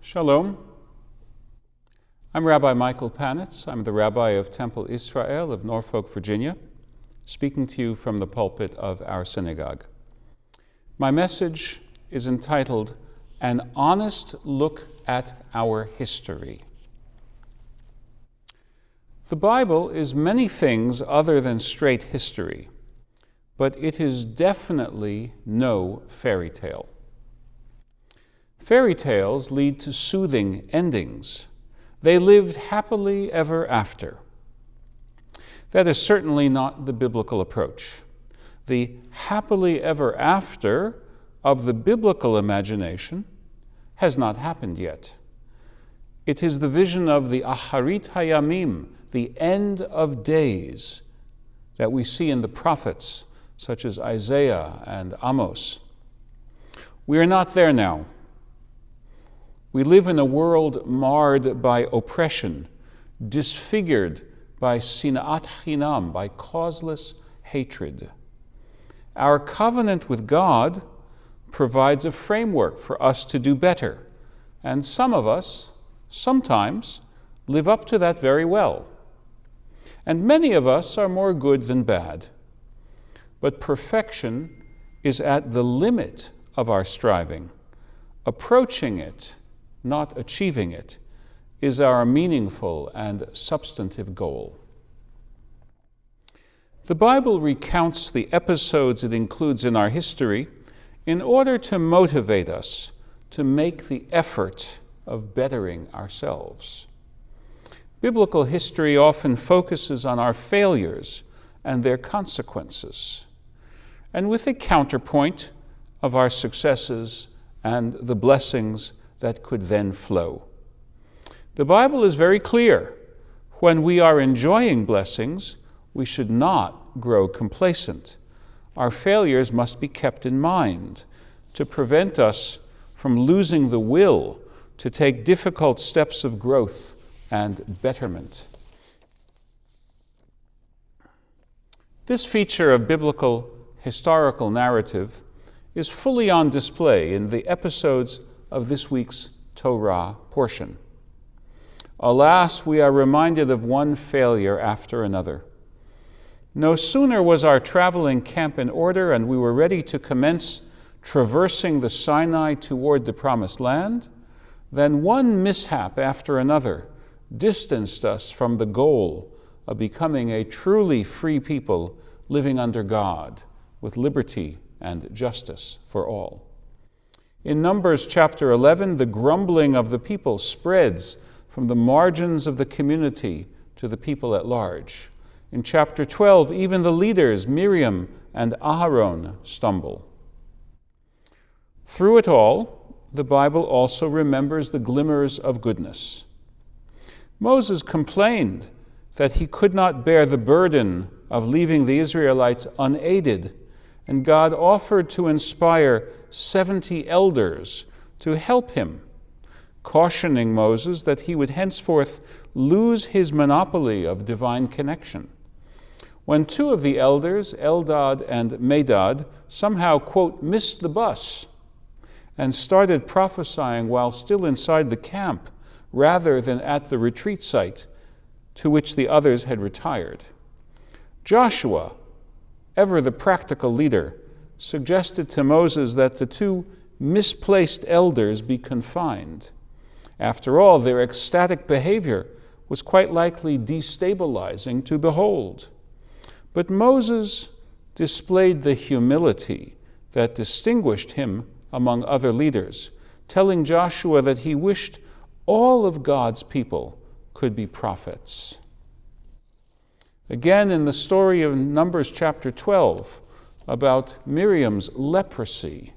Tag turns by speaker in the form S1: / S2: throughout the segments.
S1: Shalom. I'm Rabbi Michael Panitz. I'm the rabbi of Temple Israel of Norfolk, Virginia, speaking to you from the pulpit of our synagogue. My message is entitled, An Honest Look at Our History. The Bible is many things other than straight history, but it is definitely no fairy tale. Fairy tales lead to soothing endings. They lived happily ever after. That is certainly not the biblical approach. The happily ever after of the biblical imagination has not happened yet. It is the vision of the Aharit Hayamim, the end of days, that we see in the prophets such as Isaiah and Amos. We are not there now. We live in a world marred by oppression, disfigured by sinat chinam, by causeless hatred. Our covenant with God provides a framework for us to do better, and some of us, sometimes, live up to that very well. And many of us are more good than bad. But perfection is at the limit of our striving. Approaching it, not achieving it, is our meaningful and substantive goal. The Bible recounts the episodes it includes in our history in order to motivate us to make the effort of bettering ourselves. Biblical history often focuses on our failures and their consequences, and with a counterpoint of our successes and the blessings that could then flow. The Bible is very clear. When we are enjoying blessings, we should not grow complacent. Our failures must be kept in mind to prevent us from losing the will to take difficult steps of growth and betterment. This feature of biblical historical narrative is fully on display in the episodes of this week's Torah portion. Alas, we are reminded of one failure after another. No sooner was our traveling camp in order and we were ready to commence traversing the Sinai toward the Promised Land, than one mishap after another distanced us from the goal of becoming a truly free people living under God with liberty and justice for all. In Numbers chapter 11, the grumbling of the people spreads from the margins of the community to the people at large. In chapter 12, even the leaders, Miriam and Aharon, stumble. Through it all, the Bible also remembers the glimmers of goodness. Moses complained that he could not bear the burden of leaving the Israelites unaided, and God offered to inspire 70 elders to help him, cautioning Moses that he would henceforth lose his monopoly of divine connection. When two of the elders, Eldad and Medad, somehow, quote, missed the bus and started prophesying while still inside the camp rather than at the retreat site to which the others had retired, Joshua, ever the practical leader, suggested to Moses that the two misplaced elders be confined. After all, their ecstatic behavior was quite likely destabilizing to behold. But Moses displayed the humility that distinguished him among other leaders, telling Joshua that he wished all of God's people could be prophets. Again, in the story of Numbers chapter 12, about Miriam's leprosy,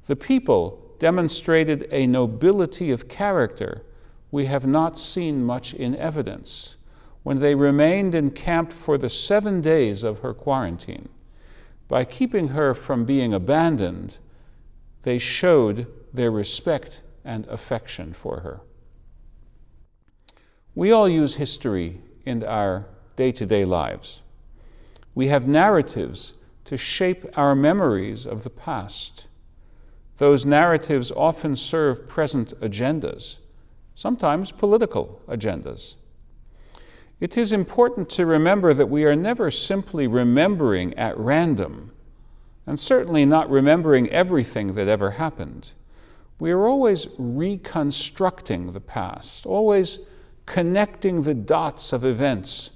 S1: the people demonstrated a nobility of character we have not seen much in evidence when they remained in camp for the 7 days of her quarantine. By keeping her from being abandoned, they showed their respect and affection for her. We all use history in our day-to-day lives. We have narratives to shape our memories of the past. those narratives often serve present agendas, sometimes political agendas. It is important to remember that we are never simply remembering at random, and certainly not remembering everything that ever happened. We are always reconstructing the past, always connecting the dots of events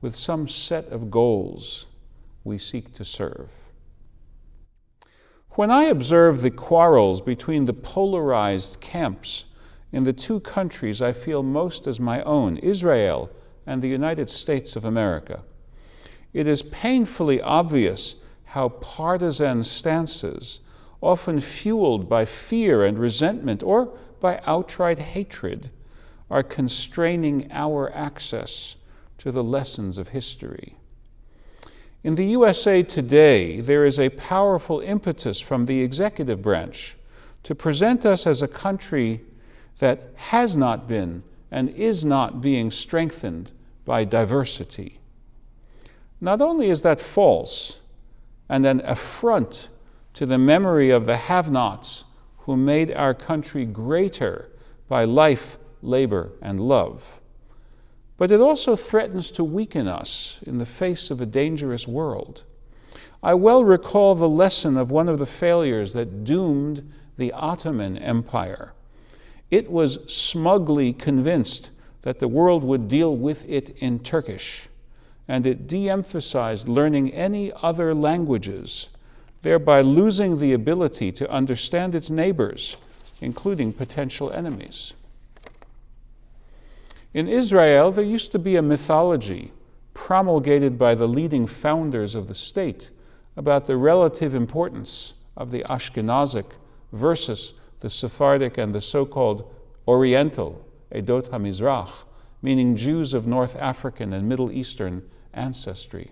S1: with some set of goals we seek to serve. When I observe the quarrels between the polarized camps in the two countries I feel most as my own, Israel and the United States of America, it is painfully obvious how partisan stances, often fueled by fear and resentment or by outright hatred, are constraining our access to the lessons of history. In the USA today, there is a powerful impetus from the executive branch to present us as a country that has not been and is not being strengthened by diversity. Not only is that false and an affront to the memory of the have-nots who made our country greater by life, labor, and love, but it also threatens to weaken us in the face of a dangerous world. I well recall the lesson of one of the failures that doomed the Ottoman Empire. It was smugly convinced that the world would deal with it in Turkish, and it de-emphasized learning any other languages, thereby losing the ability to understand its neighbors, including potential enemies. In Israel, there used to be a mythology promulgated by the leading founders of the state about the relative importance of the Ashkenazic versus the Sephardic and the so-called Oriental, Edot HaMizrach, meaning Jews of North African and Middle Eastern ancestry.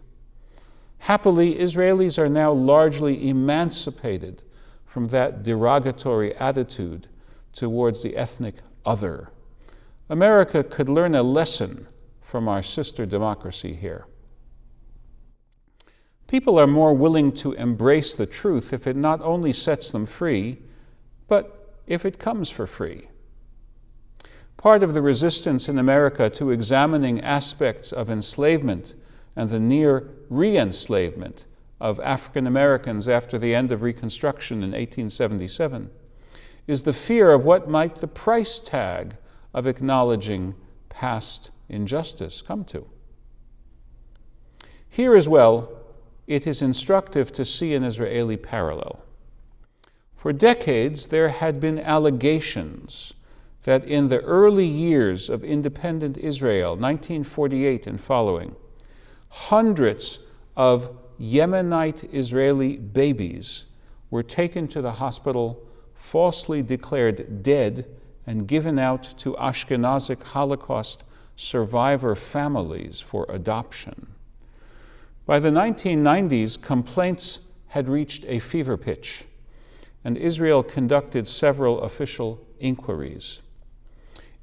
S1: Happily, Israelis are now largely emancipated from that derogatory attitude towards the ethnic other. America could learn a lesson from our sister democracy here. People are more willing to embrace the truth if it not only sets them free, but if it comes for free. Part of the resistance in America to examining aspects of enslavement and the near re-enslavement of African Americans after the end of Reconstruction in 1877 is the fear of what might the price tag of acknowledging past injustice come to. Here as well, it is instructive to see an Israeli parallel. For decades, there had been allegations that in the early years of independent Israel, 1948 and following, hundreds of Yemenite Israeli babies were taken to the hospital, falsely declared dead, and given out to Ashkenazic Holocaust survivor families for adoption. By the 1990s, complaints had reached a fever pitch, and Israel conducted several official inquiries.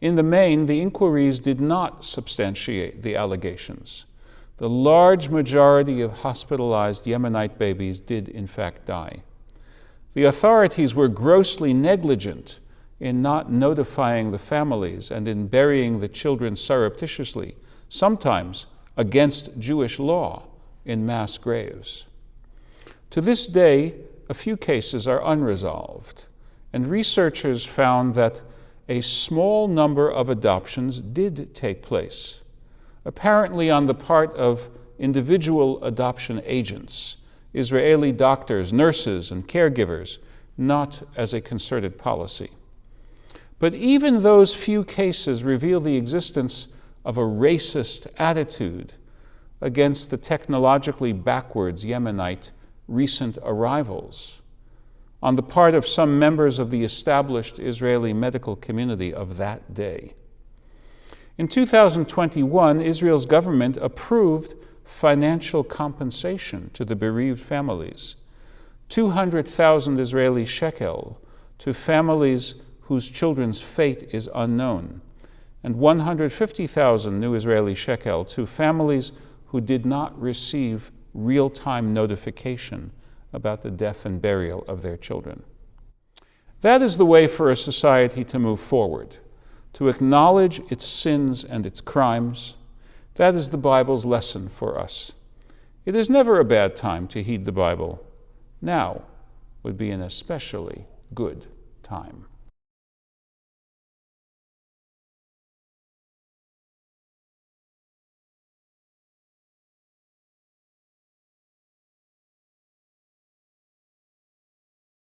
S1: In the main, the inquiries did not substantiate the allegations. The large majority of hospitalized Yemenite babies did in fact die. The authorities were grossly negligent in not notifying the families and in burying the children surreptitiously, sometimes against Jewish law, in mass graves. To this day, a few cases are unresolved, and researchers found that a small number of adoptions did take place, apparently on the part of individual adoption agents, Israeli doctors, nurses, and caregivers, not as a concerted policy. But even those few cases reveal the existence of a racist attitude against the technologically backwards Yemenite recent arrivals on the part of some members of the established Israeli medical community of that day. In 2021, Israel's government approved financial compensation to the bereaved families, 200,000 Israeli shekel to families whose children's fate is unknown, and 150,000 new Israeli shekel to families who did not receive real-time notification about the death and burial of their children. That is the way for a society to move forward, to acknowledge its sins and its crimes. That is the Bible's lesson for us. It is never a bad time to heed the Bible. Now would be an especially good time.